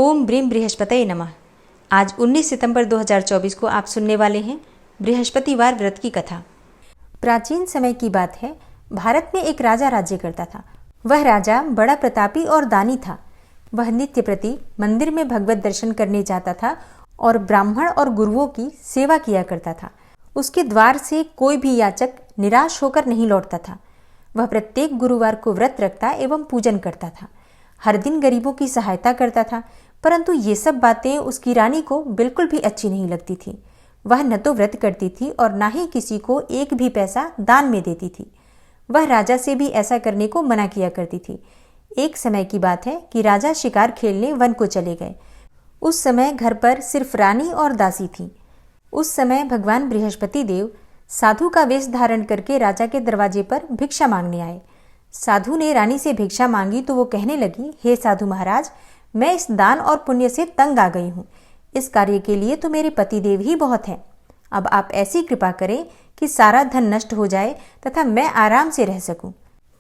ओम brim बृहस्पतये नमः। आज 19 सितंबर 2024 को आप सुनने वाले हैं बृहस्पतिवार व्रत की कथा। प्राचीन समय की बात है। भारत में एक राजा राज्य करता था। वह राजा बड़ा प्रतापी और दानी था। वह नित्य प्रति मंदिर में भगवत दर्शन करने जाता था और ब्राह्मण और गुरुओं की सेवा किया करता था। उसके द्वार से कोई भी याचक निराश होकर नहीं लौटता था। वह प्रत्येक गुरुवार को व्रत रखता एवं पूजन करता था। हर दिन गरीबों की सहायता करता था, परंतु ये सब बातें उसकी रानी को बिल्कुल भी अच्छी नहीं लगती थी। वह न तो व्रत करती थी और न ही किसी को एक भी पैसा दान में देती थी। वह राजा से भी ऐसा करने को मना किया करती थी। एक समय की बात है कि राजा शिकार खेलने वन को चले गए। उस समय घर पर सिर्फ रानी और दासी थी। उस समय भगवान बृहस्पति देव साधु का वेश धारण करके राजा के दरवाजे पर भिक्षा मांगने आए। साधु ने रानी से भिक्षा मांगी तो वो कहने लगी, हे साधु महाराज, मैं इस दान और पुण्य से तंग आ गई हूँ। इस कार्य के लिए तो मेरे पतिदेव ही बहुत हैं। अब आप ऐसी कृपा करें कि सारा धन नष्ट हो जाए तथा मैं आराम से रह सकूं।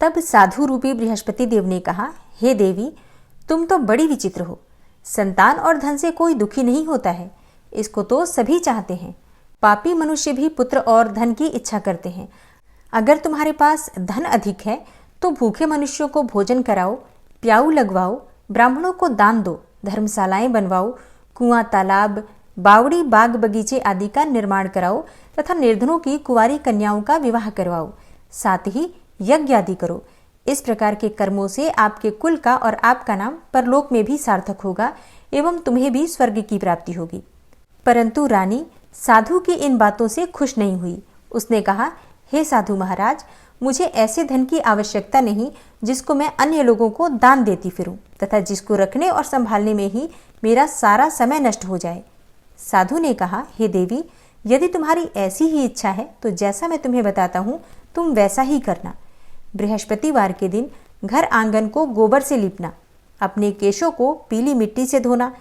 तब साधु रूपी बृहस्पति देव ने कहा, हे देवी, तुम तो बड़ी विचित्र हो। संतान और धन से कोई दुखी नहीं होता है, इसको तो सभी चाहते हैं। पापी मनुष्य भी पुत्र और धन की इच्छा करते हैं। अगर तुम्हारे पास धन अधिक है तो भूखे मनुष्यों को भोजन कराओ, प्याऊ लगवाओ, ब्राह्मणों को दान दो, धर्मशालाएं बनवाओ, कुआं, तालाब, बावड़ी, बाग बगीचे आदि का निर्माण कराओ तथा निर्धनों की कुंवारी कन्याओं का विवाह करवाओ। साथ ही यज्ञ आदि करो। इस प्रकार के कर्मों से आपके कुल का और आपका नाम परलोक में भी सार्थक होगा एवं तुम्हें भी स्वर्ग की प्राप्ति होगी। परंतु रानी साधु की इन बातों से खुश नहीं हुई। उसने कहा, हे साधु महाराज, मुझे ऐसे धन की आवश्यकता नहीं जिसको मैं अन्य लोगों को दान देती फिरूं तथा जिसको रखने और संभालने में ही मेरा सारा समय नष्ट हो जाए। साधु ने कहा, हे देवी, यदि तुम्हारी ऐसी ही इच्छा है तो जैसा मैं तुम्हें बताता हूँ तुम वैसा ही करना। बृहस्पतिवार के दिन घर आंगन को गोबर से लीपना, अपने केशों को पीली मिट्टी से धोना,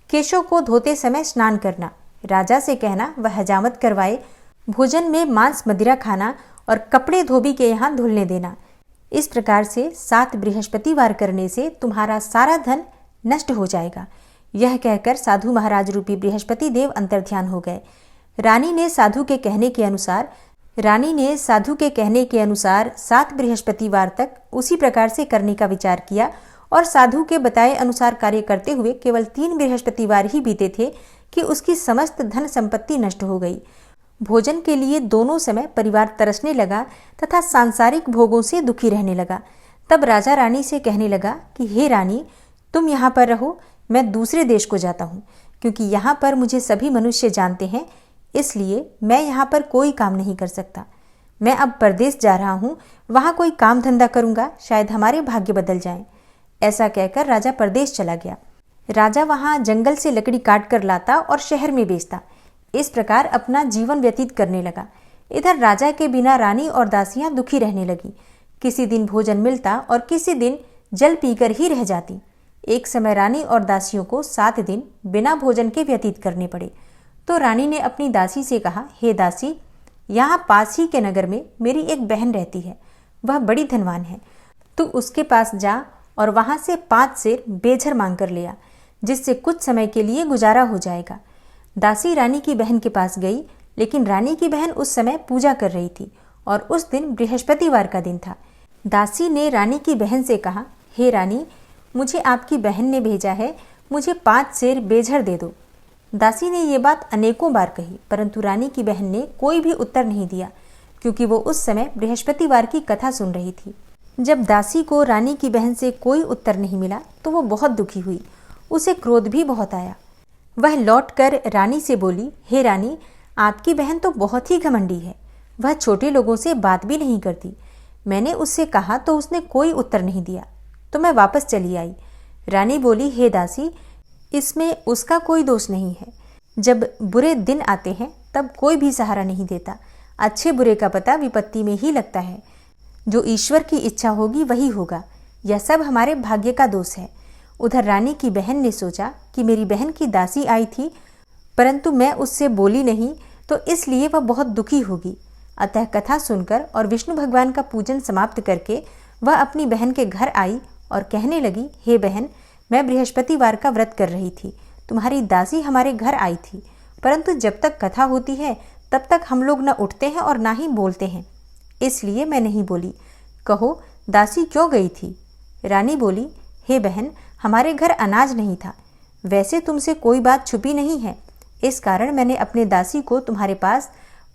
केशों को धोते समय स्नान करना, राजा से कहना वह हजामत करवाए, भोजन में मांस मदिरा खाना और कपड़े धोबी के यहाँ धुलने देना। इस प्रकार से 7 बृहस्पतिवार करने से तुम्हारा सारा धन नष्ट हो जाएगा। यह कहकर साधु महाराज रूपी बृहस्पति देव अंतर्ध्यान हो गए। रानी ने साधु के कहने के अनुसार 7 बृहस्पतिवार तक उसी प्रकार से करने का विचार किया और साधु के बताए अनुसार कार्य करते हुए केवल 3 बृहस्पतिवार ही बीते थे कि उसकी समस्त धन संपत्ति नष्ट हो गई। भोजन के लिए दोनों समय परिवार तरसने लगा तथा सांसारिक भोगों से दुखी रहने लगा। तब राजा रानी से कहने लगा कि हे रानी, तुम यहाँ पर रहो, मैं दूसरे देश को जाता हूँ, क्योंकि यहाँ पर मुझे सभी मनुष्य जानते हैं, इसलिए मैं यहाँ पर कोई काम नहीं कर सकता। मैं अब परदेश जा रहा हूँ, वहाँ कोई काम धंधा करूँगा, शायद हमारे भाग्य बदल जाएं। ऐसा कहकर राजा परदेश चला गया। राजा वहाँ जंगल से लकड़ी काट कर लाता और शहर में बेचता। इस प्रकार अपना जीवन व्यतीत करने लगा। इधर राजा के बिना रानी और दासियां दुखी रहने लगी। किसी दिन भोजन मिलता और किसी दिन जल पीकर ही रह जाती। एक समय रानी और दासियों को 7 दिन बिना भोजन के व्यतीत करने पड़े। तो रानी ने अपनी दासी से कहा, हे दासी, यहाँ पास ही के नगर में मेरी एक बहन रहती है। वह बड़ी धनवान है। तू उसके पास जा और वहां से 5 सेर बेझर मांग कर ले आ, जिससे कुछ समय के लिए गुजारा हो जाएगा। दासी रानी की बहन के पास गई, लेकिन रानी की बहन उस समय पूजा कर रही थी और उस दिन बृहस्पतिवार का दिन था। दासी ने रानी की बहन से कहा, हे रानी, मुझे आपकी बहन ने भेजा है, मुझे 5 सेर बेझर दे दो। दासी ने ये बात अनेकों बार कही, परंतु रानी की बहन ने कोई भी उत्तर नहीं दिया, क्योंकि वो उस समय बृहस्पतिवार की कथा सुन रही थी। जब दासी को रानी की बहन से कोई उत्तर नहीं मिला तो वो बहुत दुखी हुई। उसे क्रोध भी बहुत आया। वह लौटकर रानी से बोली, हे रानी, आपकी बहन तो बहुत ही घमंडी है। वह छोटे लोगों से बात भी नहीं करती। मैंने उससे कहा तो उसने कोई उत्तर नहीं दिया, तो मैं वापस चली आई। रानी बोली, हे दासी, इसमें उसका कोई दोष नहीं है। जब बुरे दिन आते हैं तब कोई भी सहारा नहीं देता। अच्छे बुरे का पता विपत्ति में ही लगता है। जो ईश्वर की इच्छा होगी वही होगा। यह सब हमारे भाग्य का दोष है। उधर रानी की बहन ने सोचा कि मेरी बहन की दासी आई थी, परंतु मैं उससे बोली नहीं, तो इसलिए वह बहुत दुखी होगी। अतः कथा सुनकर और विष्णु भगवान का पूजन समाप्त करके वह अपनी बहन के घर आई और कहने लगी, हे बहन, मैं बृहस्पतिवार का व्रत कर रही थी। तुम्हारी दासी हमारे घर आई थी, परंतु जब तक कथा होती है तब तक हम लोग न उठते हैं और ना ही बोलते हैं, इसलिए मैं नहीं बोली। कहो दासी क्यों गई थी? रानी बोली, हे बहन, हमारे घर अनाज नहीं था। वैसे तुमसे कोई बात छुपी नहीं है, इस कारण मैंने अपने दासी को तुम्हारे पास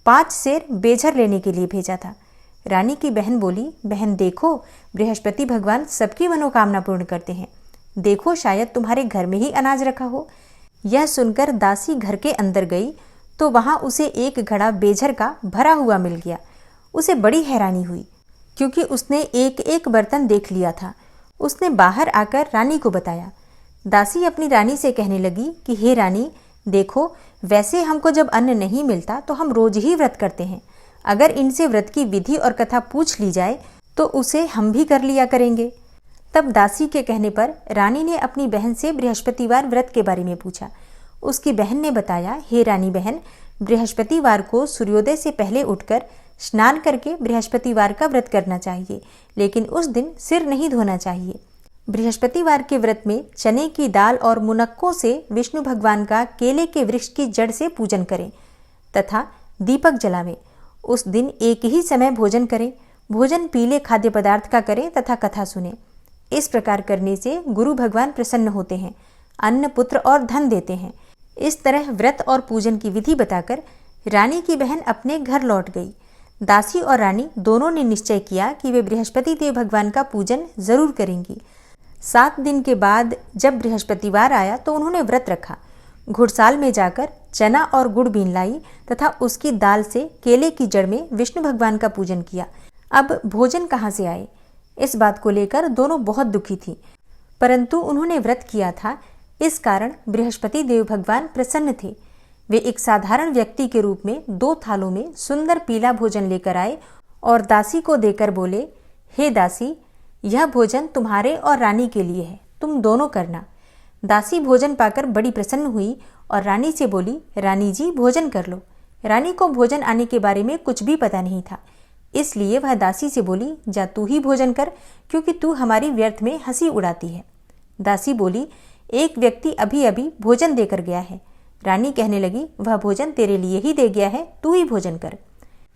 5 सेर बेझर लेने के लिए भेजा था। रानी की बहन बोली, बहन देखो, बृहस्पति भगवान सबकी मनोकामना पूर्ण करते हैं। देखो शायद तुम्हारे घर में ही अनाज रखा हो। यह सुनकर दासी घर के अंदर गई तो वहां उसे एक घड़ा बेझर का भरा हुआ मिल गया। उसे बड़ी हैरानी हुई, क्योंकि उसने एक एक बर्तन देख लिया था। उसने बाहर आकर रानी को बताया। दासी अपनी रानी से कहने लगी कि हे रानी, देखो, वैसे हमको जब अन्न नहीं मिलता तो हम रोज ही व्रत करते हैं। अगर इनसे व्रत की विधि और कथा पूछ ली जाए तो उसे हम भी कर लिया करेंगे। तब दासी के कहने पर रानी ने अपनी बहन से बृहस्पतिवार व्रत के बारे में पूछा। उसकी बहन ने बताया, हे रानी बहन, बृहस्पतिवार को सूर्योदय से पहले उठकर स्नान करके बृहस्पतिवार का व्रत करना चाहिए, लेकिन उस दिन सिर नहीं धोना चाहिए। बृहस्पतिवार के व्रत में चने की दाल और मुनक्कों से विष्णु भगवान का केले के वृक्ष की जड़ से पूजन करें तथा दीपक जलावें। उस दिन एक ही समय भोजन करें। भोजन पीले खाद्य पदार्थ का करें तथा कथा सुनें। इस प्रकार करने से गुरु भगवान प्रसन्न होते हैं, अन्न, पुत्र और धन देते हैं। इस तरह व्रत और पूजन की विधि बताकर रानी की बहन अपने घर लौट गई। दासी और रानी दोनों ने निश्चय किया कि वे बृहस्पति देव भगवान का पूजन जरूर करेंगी। 7 दिन के बाद जब बृहस्पतिवार आया तो उन्होंने व्रत रखा। घुड़साल में जाकर चना और गुड़ बीन लाई तथा उसकी दाल से केले की जड़ में विष्णु भगवान का पूजन किया। अब भोजन कहाँ से आए, इस बात को लेकर दोनों बहुत दुखी थी, परंतु उन्होंने व्रत किया था, इस कारण बृहस्पति देव भगवान प्रसन्न थे। वे एक साधारण व्यक्ति के रूप में 2 थालों में सुंदर पीला भोजन लेकर आए और दासी को देकर बोले, हे दासी, यह भोजन तुम्हारे और रानी के लिए है, तुम दोनों करना। दासी भोजन पाकर बड़ी प्रसन्न हुई और रानी से बोली, रानी जी भोजन कर लो। रानी को भोजन आने के बारे में कुछ भी पता नहीं था, इसलिए वह दासी से बोली, जा तू ही भोजन कर, क्योंकि तू हमारी व्यर्थ में हंसी उड़ाती है। दासी बोली, एक व्यक्ति अभी अभी भोजन देकर गया है। रानी कहने लगी, वह भोजन तेरे लिए ही दे गया है, तू ही भोजन कर।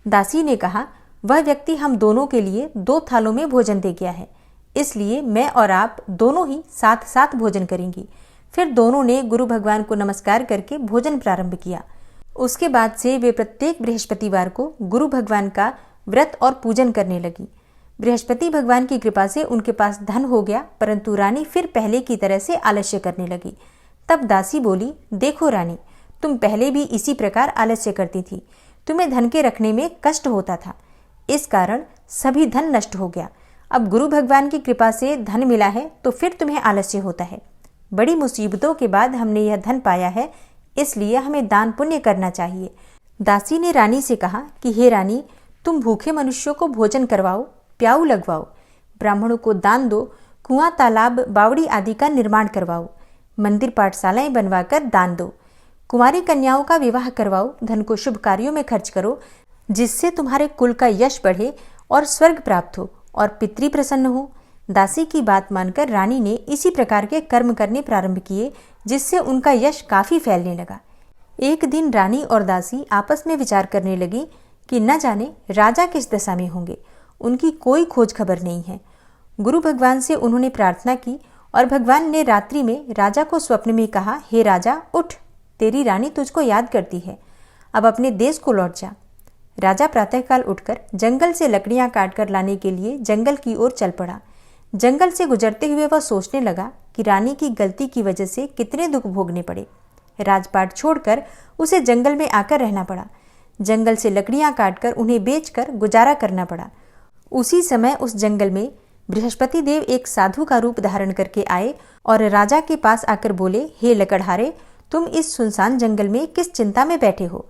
दासी ने कहा, वह व्यक्ति हम दोनों के लिए 2 थालों में भोजन दे गया है, इसलिए मैं और आप दोनों ही साथ साथ भोजन करेंगी। फिर दोनों ने गुरु भगवान को नमस्कार करके भोजन प्रारंभ किया। उसके बाद से वे प्रत्येक बृहस्पतिवार को गुरु भगवान का व्रत और पूजन करने लगी। बृहस्पति भगवान की कृपा से उनके पास धन हो गया, परंतु रानी फिर पहले की तरह से आलस्य करने लगी। तब दासी बोली, देखो रानी, तुम पहले भी इसी प्रकार आलस्य करती थी, तुम्हें धन के रखने में कष्ट होता था, इस कारण सभी धन नष्ट हो गया। अब गुरु भगवान की कृपा से धन मिला है तो फिर तुम्हें आलस्य होता है। बड़ी मुसीबतों के बाद हमने यह धन पाया है, इसलिए हमें दान पुण्य करना चाहिए। दासी ने रानी से कहा कि हे रानी, तुम भूखे मनुष्यों को भोजन करवाओ, प्याऊ लगवाओ, ब्राह्मणों को दान दो, कुआं, तालाब, बावड़ी आदि का निर्माण करवाओ, मंदिर पाठशालाएं बनवाकर दान दो, कुमारी कन्याओं का विवाह करवाओ, धन को शुभ कार्यों में खर्च करो, जिससे तुम्हारे कुल का यश बढ़े और स्वर्ग प्राप्त हो और पितृ प्रसन्न हो। दासी की बात मानकर रानी ने इसी प्रकार के कर्म करने प्रारंभ किए, जिससे उनका यश काफी फैलने लगा। एक दिन रानी और दासी आपस में विचार करने लगी कि न जाने राजा किस दशा में होंगे, उनकी कोई खोज खबर नहीं है। गुरु भगवान से उन्होंने प्रार्थना की और भगवान ने रात्रि में राजा को स्वप्न में कहा, हे राजा उठ, तेरी रानी तुझको याद करती है, अब अपने देश को लौट जा। राजा प्रातःकाल उठकर जंगल से लकड़ियां काटकर लाने के लिए जंगल की ओर चल पड़ा। जंगल से गुजरते हुए वह सोचने लगा कि रानी की गलती की वजह से कितने दुख भोगने पड़े। राजपाट छोड़कर उसे जंगल में आकर रहना पड़ा। जंगल से लकड़ियां काटकर उन्हें बेचकर गुजारा करना पड़ा। उसी समय उस जंगल में बृहस्पति देव एक साधु का रूप धारण करके आए और राजा के पास आकर बोले, हे लकड़हारे, तुम इस सुनसान जंगल में किस चिंता में बैठे हो,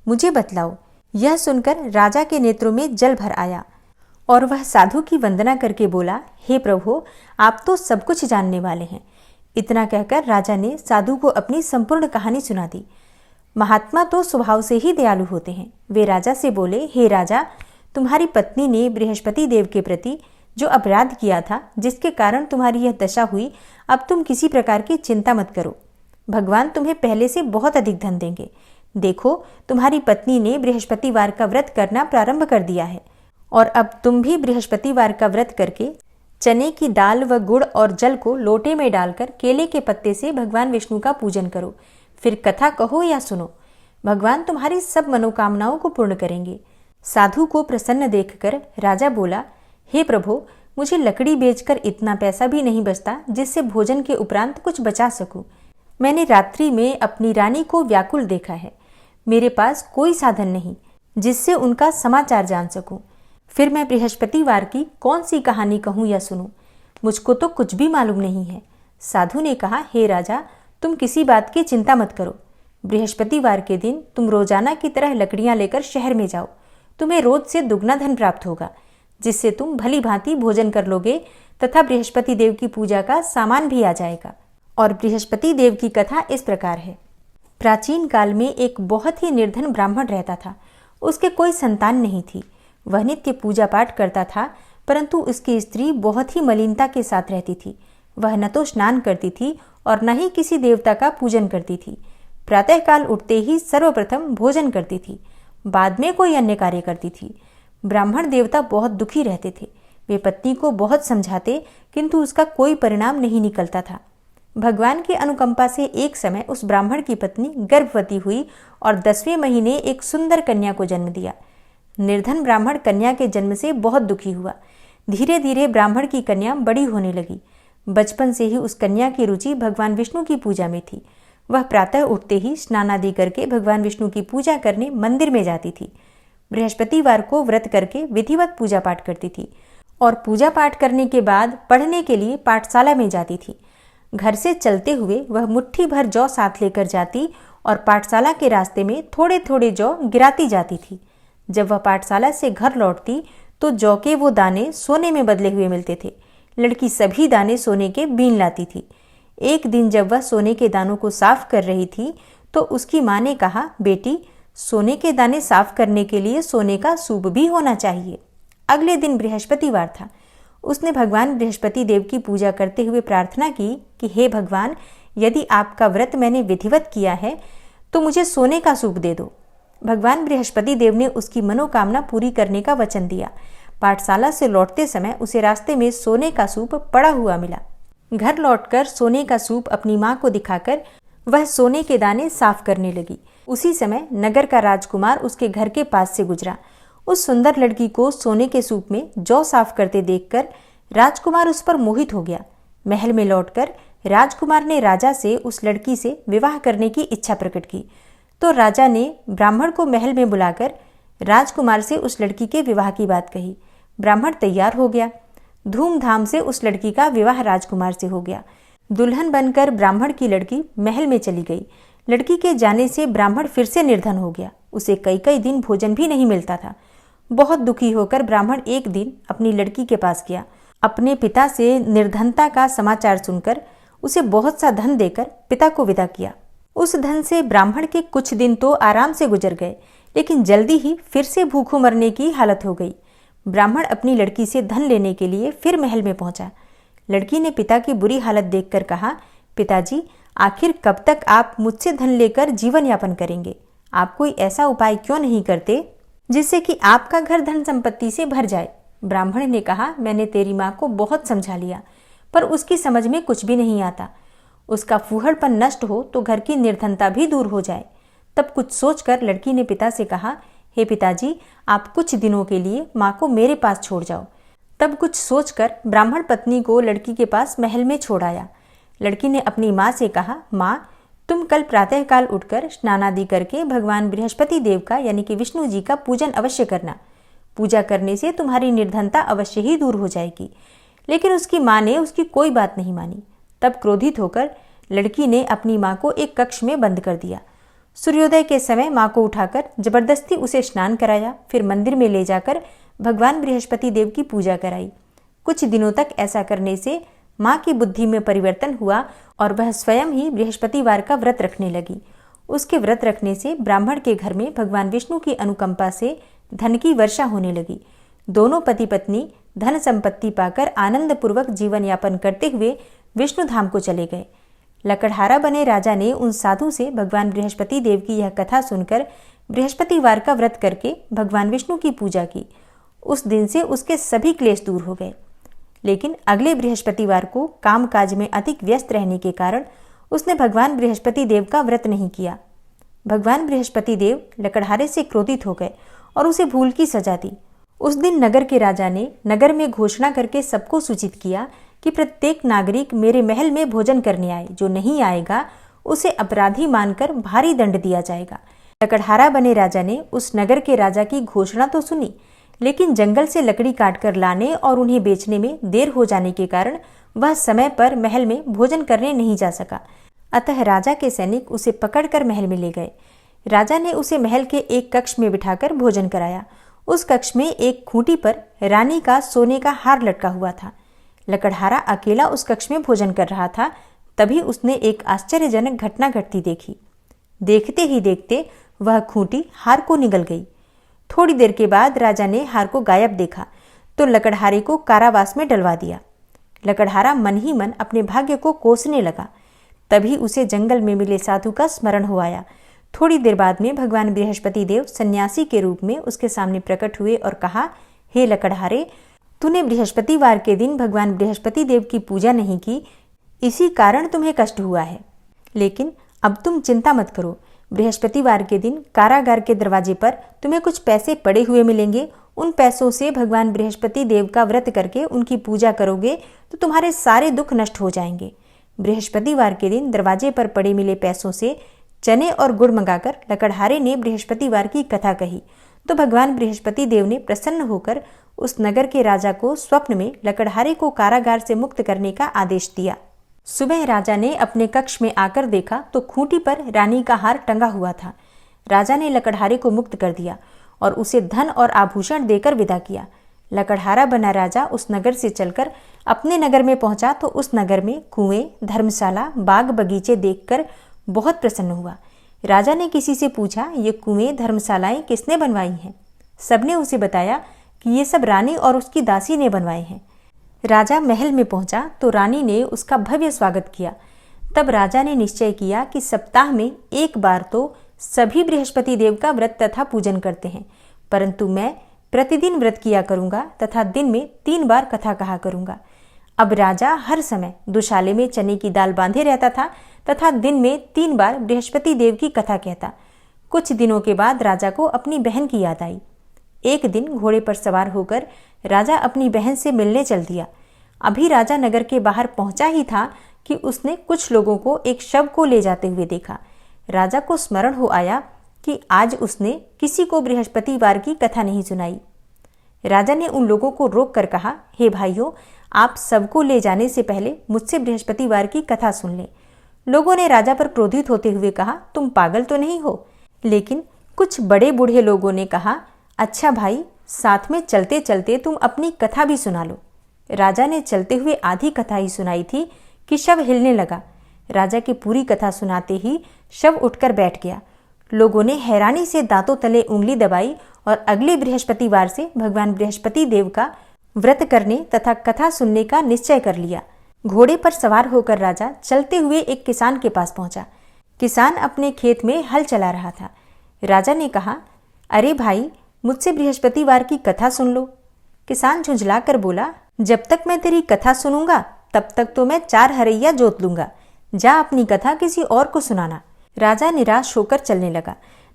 मुझे बतलाओ। यह सुनकर राजा के नेत्रों में जल भर आया और वह साधु की वंदना करके बोला, हे प्रभु, आप तो सब कुछ जानने वाले हैं। इतना कहकर राजा ने साधु को अपनी संपूर्ण कहानी सुना दी। महात्मा तो स्वभाव से ही दयालु होते हैं। वे राजा से बोले, हे राजा, तुम्हारी पत्नी ने बृहस्पति देव के प्रति जो अपराध किया था, जिसके कारण तुम्हारी यह दशा हुई, अब तुम किसी प्रकार की चिंता मत करो। भगवान तुम्हें पहले से बहुत अधिक धन देंगे। देखो, तुम्हारी पत्नी ने बृहस्पतिवार का व्रत करना प्रारंभ कर दिया है और अब तुम भी बृहस्पतिवार का व्रत करके चने की दाल व गुड़ और जल को लोटे में डालकर केले के पत्ते से भगवान विष्णु का पूजन करो। फिर कथा कहो या सुनो। भगवान तुम्हारी सब मनोकामनाओं को पूर्ण करेंगे। साधु को प्रसन्न देखकर राजा बोला, हे प्रभु, मुझे लकड़ी बेचकर इतना पैसा भी नहीं बचता जिससे भोजन के उपरांत कुछ बचा सकूं। मैंने रात्रि में अपनी रानी को व्याकुल देखा है। मेरे पास कोई साधन नहीं जिससे उनका समाचार जान सकूं। फिर मैं बृहस्पतिवार की कौन सी कहानी कहूं या सुनूं? मुझको तो कुछ भी मालूम नहीं है। साधु ने कहा, हे राजा, तुम किसी बात की चिंता मत करो। बृहस्पतिवार के दिन तुम रोजाना की तरह लकड़ियां लेकर शहर में जाओ। तुम्हें रोज से दुगना धन प्राप्त होगा, जिससे तुम भली भांति भोजन कर लोगे तथा बृहस्पति देव की पूजा का सामान भी आ जाएगा। और बृहस्पति देव की कथा इस प्रकार है। प्राचीन काल में एक बहुत ही निर्धन ब्राह्मण रहता था। उसके कोई संतान नहीं थी। वह नित्य पूजा पाठ करता था, परंतु उसकी स्त्री बहुत ही मलिनता के साथ रहती थी। वह न तो स्नान करती थी और न ही किसी देवता का पूजन करती थी। प्रातःकाल उठते ही सर्वप्रथम भोजन करती थी, बाद में कोई अन्य कार्य करती थी। ब्राह्मण देवता बहुत दुखी रहते थे। वे पत्नी को बहुत समझाते, किंतु उसका कोई परिणाम नहीं निकलता था। भगवान की अनुकंपा से एक समय उस ब्राह्मण की पत्नी गर्भवती हुई और 10वें महीने एक सुंदर कन्या को जन्म दिया। निर्धन ब्राह्मण कन्या के जन्म से बहुत दुखी हुआ। धीरे धीरे ब्राह्मण की कन्या बड़ी होने लगी। बचपन से ही उस कन्या की रुचि भगवान विष्णु की पूजा में थी। वह प्रातः उठते ही स्नान आदि करके भगवान विष्णु की पूजा करने मंदिर में जाती थी। बृहस्पतिवार को व्रत करके विधिवत पूजा पाठ करती थी और पूजा पाठ करने के बाद पढ़ने के लिए पाठशाला में जाती थी। घर से चलते हुए वह मुट्ठी भर जौ साथ लेकर जाती और पाठशाला के रास्ते में थोड़े थोड़े जौ गिराती जाती थी। जब वह पाठशाला से घर लौटती तो जौ के वो दाने सोने में बदले हुए मिलते थे। लड़की सभी दाने सोने के बीन लाती थी। एक दिन जब वह सोने के दानों को साफ कर रही थी तो उसकी माँ ने कहा, बेटी, सोने के दाने साफ करने के लिए सोने का सूप भी होना चाहिए। अगले दिन बृहस्पतिवार था। उसने भगवान बृहस्पति देव की पूजा करते हुए प्रार्थना की कि हे भगवान, यदि आपका व्रत मैंने विधिवत किया है तो मुझे सोने का सूप दे दो। भगवान बृहस्पति देव ने उसकी मनोकामना पूरी करने का वचन दिया। पाठशाला से लौटते समय उसे रास्ते में सोने का सूप पड़ा हुआ मिला। घर लौटकर सोने का सूप अपनी माँ को दिखाकर वह सोने के दाने साफ करने लगी। उसी समय नगर का राजकुमार उसके घर के पास से गुजरा। उस सुंदर लड़की को सोने के सूप में जौ साफ करते देखकर राजकुमार उस पर मोहित हो गया। महल में लौटकर राजकुमार ने राजा से उस लड़की से विवाह करने की इच्छा प्रकट की। तो राजा ने ब्राह्मण को महल में बुलाकर राजकुमार से उस लड़की के विवाह की बात कही। ब्राह्मण तैयार हो गया। धूमधाम से उस लड़की का विवाह राजकुमार से हो गया। दुल्हन बनकर ब्राह्मण की लड़की महल में चली गई। लड़की के जाने से ब्राह्मण फिर से निर्धन हो गया। उसे कई कई दिन भोजन भी नहीं मिलता था। बहुत दुखी होकर ब्राह्मण एक दिन अपनी लड़की के पास गया। अपने पिता से निर्धनता का समाचार सुनकर उसे बहुत सा धन देकर पिता को विदा किया। उस धन से ब्राह्मण के कुछ दिन तो आराम से गुजर गए, लेकिन जल्दी ही फिर से भूखों मरने की हालत हो गई। ब्राह्मण अपनी लड़की से धन लेने के लिए फिर महल में पहुंचा। लड़की ने पिता की बुरी हालत देखकर कहा, पिताजी, आखिर कब तक आप मुझसे धन लेकर जीवन यापन करेंगे? आप कोई ऐसा उपाय क्यों नहीं करते जिससे कि आपका घर धन संपत्ति से भर जाए? ब्राह्मण ने कहा, मैंने तेरी माँ को बहुत समझा लिया, पर उसकी समझ में कुछ भी नहीं आता। उसका फूहड़पन नष्ट हो तो घर की निर्धनता भी दूर हो जाए। तब कुछ सोचकर लड़की ने पिता से कहा, हे पिताजी, आप कुछ दिनों के लिए माँ को मेरे पास छोड़ जाओ। तब कुछ सोचकर ब्राह्मण पत्नी को लड़की के पास महल में छोड़ आया। लड़की ने अपनी माँ से कहा, माँ, तुम कल प्रातःकाल उठकर स्नान आदि करके भगवान बृहस्पति देव का यानी कि विष्णु जी का पूजन अवश्य करना। पूजा करने से तुम्हारी निर्धनता अवश्य ही दूर हो जाएगी। लेकिन उसकी माँ ने उसकी कोई बात नहीं मानी। तब क्रोधित होकर लड़की ने अपनी माँ को एक कक्ष में बंद कर दिया। सूर्योदय के समय माँ को उठाकर जबरदस्ती उसे स्नान कराया, फिर मंदिर में ले जाकर भगवान बृहस्पति देव की पूजा कराई। कुछ दिनों तक ऐसा करने से माँ की बुद्धि में परिवर्तन हुआ और वह स्वयं ही बृहस्पतिवार का व्रत रखने लगी। उसके व्रत रखने से ब्राह्मण के घर में भगवान विष्णु की अनुकंपा से धन की वर्षा होने लगी। दोनों पति पत्नी धन संपत्ति पाकर आनंद पूर्वक जीवन यापन करते हुए विष्णु धाम को चले गए। लकड़हारा बने राजा ने उन साधु से भगवान बृहस्पति देव की यह कथा सुनकर बृहस्पतिवार का व्रत करके भगवान विष्णु की पूजा की। उस दिन से उसके सभी क्लेश दूर हो गए। लेकिन अगले बृहस्पतिवार को कामकाज में अधिक व्यस्त रहने के कारण उसने भगवान बृहस्पति देव का व्रत नहीं किया। भगवान बृहस्पति देव लकड़हारे से क्रोधित हो गए और उसे भूल की सजा दी। उस दिन नगर के राजा ने नगर में घोषणा करके सबको सूचित किया कि प्रत्येक नागरिक मेरे महल में भोजन करने आए, जो नहीं आएगा उसे अपराधी मानकर भारी दंड दिया जाएगा। लकड़हारा बने राजा ने उस नगर के राजा की घोषणा तो सुनी, लेकिन जंगल से लकड़ी काटकर लाने और उन्हें बेचने में देर हो जाने के कारण वह समय पर महल में भोजन करने नहीं जा सका। अतः राजा के सैनिक उसे पकड़कर महल में ले गए। राजा ने उसे महल के एक कक्ष में बिठाकर भोजन कराया। उस कक्ष में एक खूंटी पर रानी का सोने का हार लटका हुआ था। लकड़हारा अकेला उस कक्ष में भोजन कर रहा था। तभी उसने एक आश्चर्यजनक घटना घटती देखी। देखते ही देखते वह खूंटी हार को निगल गई। थोड़ी देर के बाद राजा ने हार को गायब देखा तो लकड़हारे को कारावास में डलवा दिया। लकड़हारा मन ही मन अपने भाग्य को कोसने लगा। तभी उसे जंगल में मिले साधु का स्मरण हो आया। थोड़ी देर बाद में भगवान बृहस्पति देव सन्यासी के रूप में उसके सामने प्रकट हुए और कहा, हे लकड़हारे, तूने बृहस्पतिवार के दिन भगवान बृहस्पति देव की पूजा नहीं की, इसी कारण तुम्हें कष्ट हुआ है। लेकिन अब तुम चिंता मत करो। बृहस्पतिवार के दिन कारागार के दरवाजे पर तुम्हें कुछ पैसे पड़े हुए मिलेंगे। उन पैसों से भगवान बृहस्पति देव का व्रत करके उनकी पूजा करोगे तो तुम्हारे सारे दुख नष्ट हो जाएंगे। बृहस्पतिवार के दिन दरवाजे पर पड़े मिले पैसों से चने और गुड़ मंगाकर लकड़हारे ने बृहस्पतिवार की कथा कही तो भगवान बृहस्पति देव ने प्रसन्न होकर उस नगर के राजा को स्वप्न में लकड़हारे को कारागार से मुक्त करने का आदेश दिया। सुबह राजा ने अपने कक्ष में आकर देखा तो खूंटी पर रानी का हार टंगा हुआ था। राजा ने लकड़हारे को मुक्त कर दिया और उसे धन और आभूषण देकर विदा किया। लकड़हारा बना राजा उस नगर से चलकर अपने नगर में पहुंचा तो उस नगर में कुएं, धर्मशाला, बाग बगीचे देखकर बहुत प्रसन्न हुआ। राजा ने किसी से पूछा, ये कुएं, धर्मशालाएं किसने बनवाई हैं? सबने उसे बताया कि ये सब रानी और उसकी दासी ने बनवाए हैं। राजा महल में पहुंचा तो रानी ने उसका भव्य स्वागत किया। तब राजा ने निश्चय किया कि सप्ताह में एक बार तो सभी बृहस्पति देव का व्रत तथा पूजन करते हैं, परंतु मैं प्रतिदिन व्रत किया करूंगा तथा दिन में 3 बार कथा कहा करूंगा। अब राजा हर समय दुशाले में चने की दाल बांधे रहता था तथा दिन में 3 बार बृहस्पति देव की कथा कहता। कुछ दिनों के बाद राजा को अपनी बहन की याद आई। एक दिन घोड़े पर सवार होकर राजा अपनी बहन से मिलने चल दिया। अभी राजा नगर के बाहर पहुंचा ही था कि उसने कुछ लोगों को एक शव को ले जाते हुए देखा। राजा को स्मरण हो आया कि आज उसने किसी को बृहस्पतिवार की कथा नहीं सुनाई। राजा ने उन लोगों को रोक कर कहा, हे भाइयों, आप सबको ले जाने से पहले मुझसे बृहस्पतिवार की कथा सुन लें। लोगों ने राजा पर क्रोधित होते हुए कहा, तुम पागल तो नहीं हो? लेकिन कुछ बड़े बूढ़े लोगों ने कहा, अच्छा भाई, साथ में चलते चलते तुम अपनी कथा भी सुना लो। राजा ने चलते हुए आधी कथा ही सुनाई थी कि शव हिलने लगा। राजा की पूरी कथा सुनाते ही शव उठकर बैठ गया। लोगों ने हैरानी से दांतों तले उंगली दबाई और अगले बृहस्पतिवार से भगवान बृहस्पति देव का व्रत करने तथा कथा सुनने का निश्चय कर लिया। घोड़े पर सवार होकर राजा चलते हुए एक किसान के पास पहुंचा। किसान अपने खेत में हल चला रहा था। राजा ने कहा, अरे भाई, मुझसे बृहस्पतिवार की कथा सुन लो। किसान झुंझला कर बोला, जब तक मैं तेरी कथा सुनूंगा तब तक तो मैं 4 हरैया जोत लूंगा। जा अपनी कथा किसी और को सुनाना। राजा निराश होकर चलने लगा।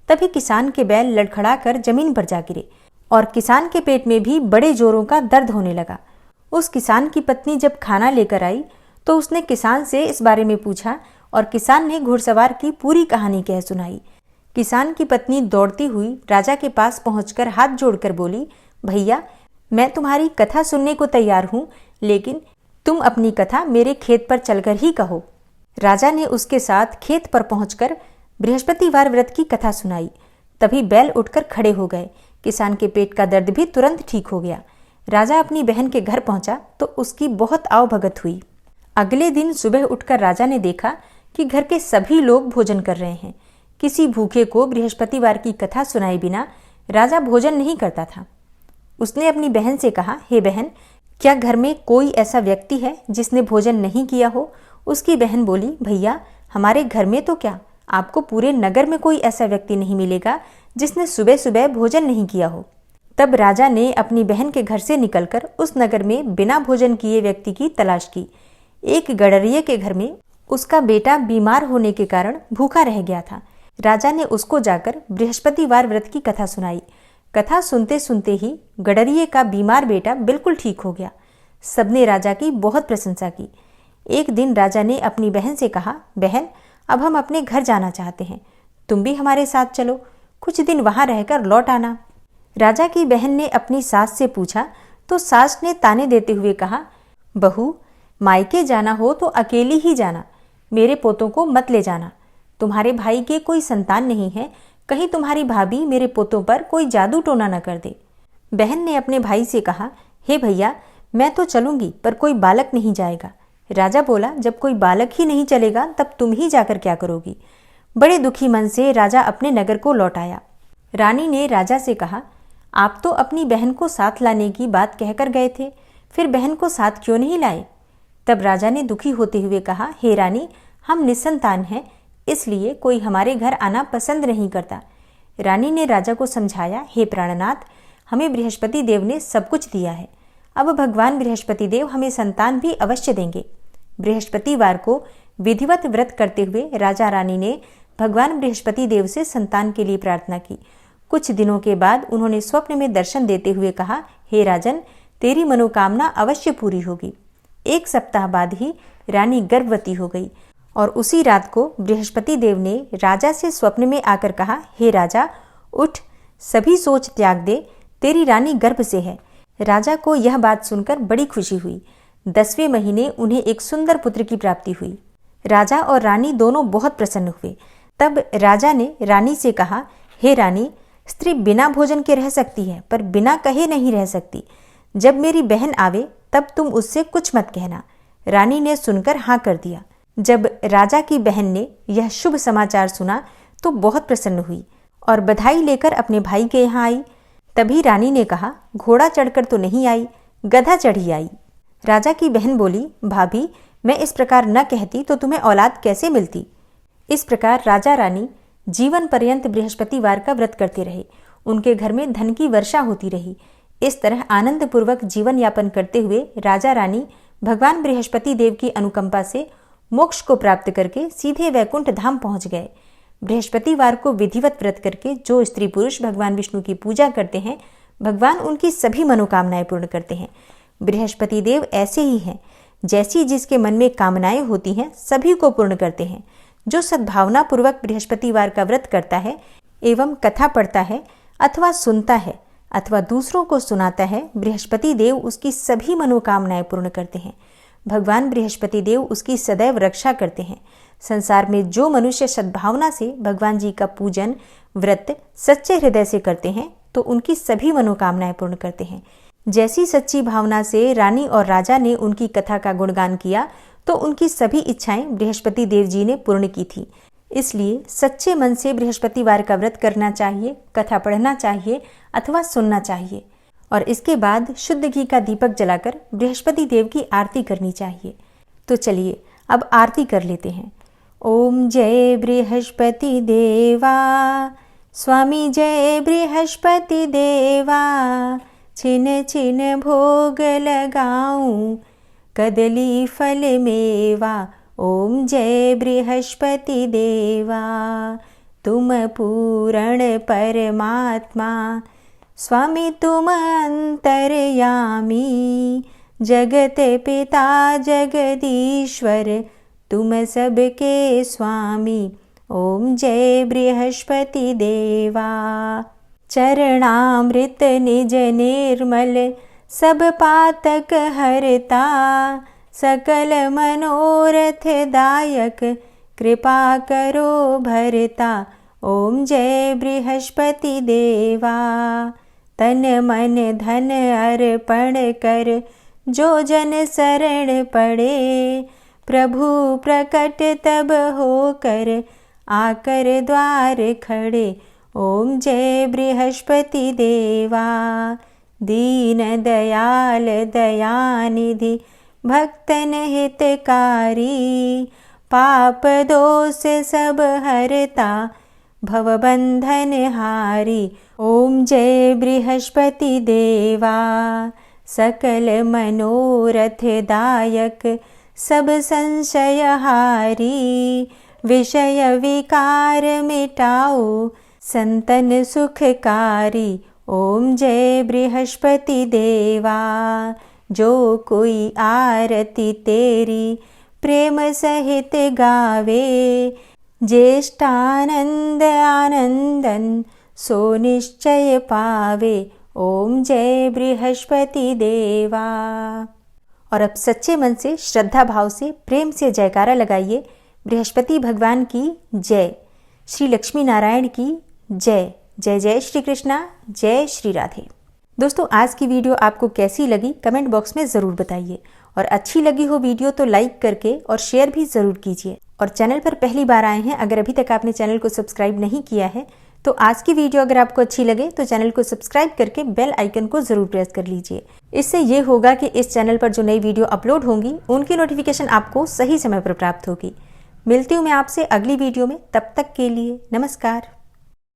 तभी किसान के बैल लड़खड़ा कर जमीन पर जा गिरे और किसान के पेट में भी बड़े जोरों का दर्द होने लगा। उस किसान की पत्नी जब खाना लेकर आई तो उसने किसान से इस बारे में पूछा और किसान ने घुड़सवार की पूरी कहानी कह सुनाई। किसान की पत्नी दौड़ती हुई राजा के पास पहुंचकर हाथ जोड़कर बोली, भैया, मैं तुम्हारी कथा सुनने को तैयार हूं, लेकिन तुम अपनी कथा मेरे खेत पर चलकर ही कहो। राजा ने उसके साथ खेत पर पहुंचकर बृहस्पतिवार व्रत की कथा सुनाई। तभी बैल उठकर खड़े हो गए। किसान के पेट का दर्द भी तुरंत ठीक हो गया। राजा अपनी बहन के घर पहुंचा तो उसकी बहुत आवभगत हुई। अगले दिन सुबह उठकर राजा ने देखा कि घर के सभी लोग भोजन कर रहे हैं। किसी भूखे को बृहस्पतिवार की कथा सुनाए बिना राजा भोजन नहीं करता था। उसने अपनी बहन से कहा, हे बहन, क्या घर में कोई ऐसा व्यक्ति है जिसने भोजन नहीं किया हो? उसकी बहन बोली, भैया, हमारे घर में तो क्या, आपको पूरे नगर में कोई ऐसा व्यक्ति नहीं मिलेगा जिसने सुबह सुबह भोजन नहीं किया हो। तब राजा ने अपनी बहन के घर से निकलकर उस नगर में बिना भोजन किए व्यक्ति की तलाश की। एक गडरिये के घर में उसका बेटा बीमार होने के कारण भूखा रह गया था। राजा ने उसको जाकर बृहस्पतिवार व्रत की कथा सुनाई। कथा सुनते सुनते ही गडरिये का बीमार बेटा बिल्कुल ठीक हो गया। सबने राजा की बहुत प्रशंसा की। एक दिन राजा ने अपनी बहन से कहा, बहन, अब हम अपने घर जाना चाहते हैं, तुम भी हमारे साथ चलो, कुछ दिन वहां रहकर लौट आना। राजा की बहन ने अपनी सास से पूछा तो सास ने ताने देते हुए कहा, बहू, मायके जाना हो तो अकेली ही जाना, मेरे पोतों को मत ले जाना। तुम्हारे भाई के कोई संतान नहीं है, कहीं तुम्हारी भाभी मेरे पोतों पर कोई जादू टोना न कर दे। बहन ने अपने भाई से कहा, हे भैया, मैं तो चलूंगी पर कोई बालक नहीं जाएगा। राजा बोला, जब कोई बालक ही नहीं चलेगा तब तुम ही जाकर क्या करोगी? बड़े दुखी मन से राजा अपने नगर को लौट आया। रानी ने राजा से कहा, आप तो अपनी बहन को साथ लाने की बात कहकर गए थे, फिर बहन को साथ क्यों नहीं लाए? तब राजा ने दुखी होते हुए कहा, हे रानी, हम निसंतान हैं, इसलिए कोई हमारे घर आना पसंद नहीं करता। रानी ने राजा को समझाया, हे प्राणनाथ, हमें बृहस्पति देव ने सब कुछ दिया है, अब भगवान बृहस्पति देव हमें संतान भी अवश्य देंगे। बृहस्पतिवार को विधिवत व्रत करते हुए राजा रानी ने भगवान बृहस्पति देव से संतान के लिए प्रार्थना की। कुछ दिनों के बाद उन्होंने स्वप्न में दर्शन देते हुए कहा, हे राजन, तेरी मनोकामना अवश्य पूरी होगी। एक सप्ताह बाद ही रानी गर्भवती हो गई और उसी रात को बृहस्पति देव ने राजा से स्वप्न में आकर कहा, हे राजा, उठ, सभी सोच त्याग दे, तेरी रानी गर्भ से है। राजा को यह बात सुनकर बड़ी खुशी हुई। 10वें महीने उन्हें एक सुंदर पुत्र की प्राप्ति हुई। राजा और रानी दोनों बहुत प्रसन्न हुए। तब राजा ने रानी से कहा, हे रानी, स्त्री बिना भोजन के रह सकती है पर बिना कहे नहीं रह सकती। जब मेरी बहन आवे तब तुम उससे कुछ मत कहना। रानी ने सुनकर हाँ कर दिया। जब राजा की बहन ने यह शुभ समाचार सुना तो बहुत प्रसन्न हुई और बधाई लेकर अपने भाई के यहाँ आई। तभी रानी ने कहा, घोड़ा चढ़कर तो नहीं आई, गधा चढ़ी आई। राजा की बहन बोली, भाभी, मैं इस प्रकार न कहती तो तुम्हें औलाद कैसे मिलती? इस प्रकार राजा रानी जीवन पर्यंत बृहस्पतिवार का व्रत करते रहे। उनके घर में धन की वर्षा होती रही। इस तरह आनंद पूर्वक जीवन यापन करते हुए राजा रानी भगवान बृहस्पति देव की अनुकंपा से मोक्ष को प्राप्त करके सीधे वैकुंठ धाम पहुंच गए। बृहस्पतिवार को विधिवत व्रत करके जो स्त्री पुरुष भगवान विष्णु की पूजा करते हैं, भगवान उनकी सभी मनोकामनाएं पूर्ण करते हैं। बृहस्पति देव ऐसे ही हैं, जैसी जिसके मन में कामनाएं होती हैं सभी को पूर्ण करते हैं। जो सद्भावना पूर्वक बृहस्पतिवार का व्रत करता है एवं कथा पढ़ता है अथवा सुनता है अथवा दूसरों को सुनाता है, बृहस्पति देव उसकी सभी मनोकामनाएं पूर्ण करते हैं। भगवान बृहस्पति देव उसकी सदैव रक्षा करते हैं। संसार में जो मनुष्य सद्भावना से भगवान जी का पूजन व्रत सच्चे हृदय से करते हैं तो उनकी सभी मनोकामनाएं पूर्ण करते हैं। जैसी सच्ची भावना से रानी और राजा ने उनकी कथा का गुणगान किया तो उनकी सभी इच्छाएं बृहस्पति देव जी ने पूर्ण की थी। इसलिए सच्चे मन से बृहस्पतिवार का व्रत करना चाहिए, कथा पढ़ना चाहिए अथवा सुनना चाहिए और इसके बाद शुद्ध घी का दीपक जलाकर बृहस्पति देव की आरती करनी चाहिए। तो चलिए अब आरती कर लेते हैं। ओम जय बृहस्पति देवा, स्वामी जय बृहस्पति देवा, छिन छिन भोग लगाऊं कदली फल मेवा। ओम जय बृहस्पति देवा, तुम पूर्ण परमात्मा, स्वामी तुम अंतर्यामी, जगत पिता जगदीश्वर, तुम सबके स्वामी। ओम जय बृहस्पति देवा, चरणामृत निज निर्मल, सब पातक हरता, सकल मनोरथ दायक, कृपा करो भरता। ओम जय बृहस्पति देवा, तन मन धन अर्पण कर, जो जन शरण पड़े, प्रभु प्रकट तब होकर, आकर द्वार खड़े। ओम जय बृहस्पति देवा, दीन दयाल दयानिधि भक्तन हितकारी, पाप दोष सब हरता भवबंधन हारी। ओम जय बृहस्पति देवा, सकल मनोरथ दायक सब संशय हारी। विषय विकार मिटाओ संतन सुखकारी। ओम जय बृहस्पति देवा, जो कोई आरती तेरी प्रेम सहित गावे, ज्येष्ठानंद आनंदन सो निश्चय पावे। ओम जय बृहस्पति देवा। और अब सच्चे मन से, श्रद्धा भाव से, प्रेम से जयकारा लगाइए। बृहस्पति भगवान की जय, श्री लक्ष्मी नारायण की जय। जय जय श्री कृष्णा, जय श्री राधे। दोस्तों, आज की वीडियो आपको कैसी लगी कमेंट बॉक्स में ज़रूर बताइए, और अच्छी लगी हो वीडियो तो लाइक करके और शेयर भी ज़रूर कीजिए। और चैनल पर पहली बार आए हैं, अगर अभी तक आपने चैनल को सब्सक्राइब नहीं किया है तो आज की वीडियो अगर आपको अच्छी लगे तो चैनल को सब्सक्राइब करके बेल आइकन को ज़रूर प्रेस कर लीजिए। इससे ये होगा कि इस चैनल पर जो नई वीडियो अपलोड होंगी उनकी नोटिफिकेशन आपको सही समय पर प्राप्त होगी। मिलती हूँ मैं आपसे अगली वीडियो में, तब तक के लिए नमस्कार।